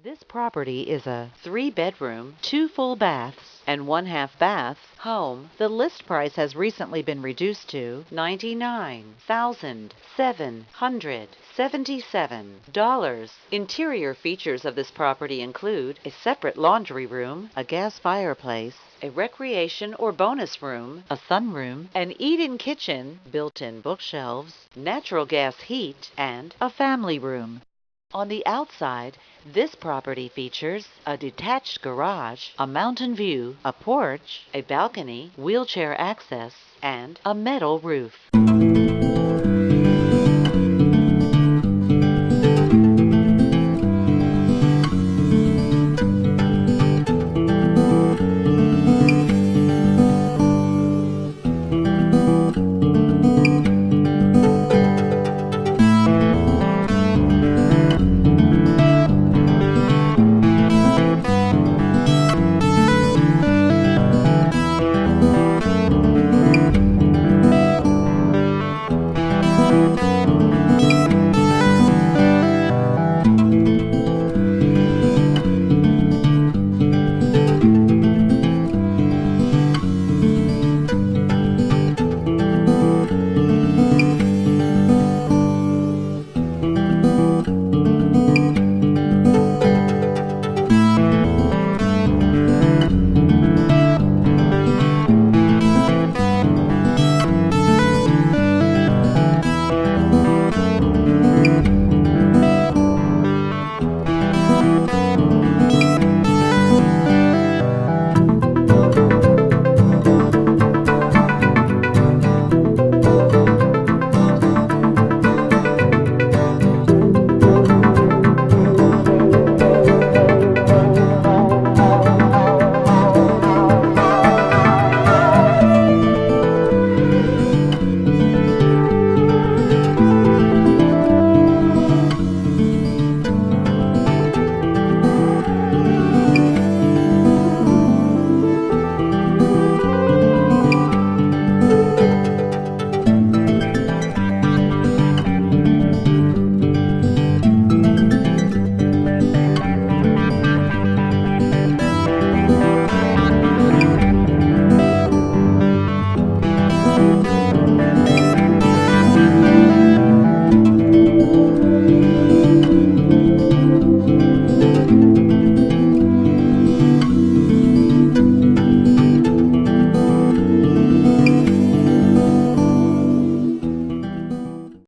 This property is a 3-bedroom, 2 full baths, and 1/2 bath home. The list price has recently been reduced to $99,777. Interior features of this property include a separate laundry room, a gas fireplace, a recreation or bonus room, a sunroom, an eat-in kitchen, built-in bookshelves, natural gas heat, and a family room. On the outside, this property features a detached garage, a mountain view, a porch, a balcony, wheelchair access, and a metal roof.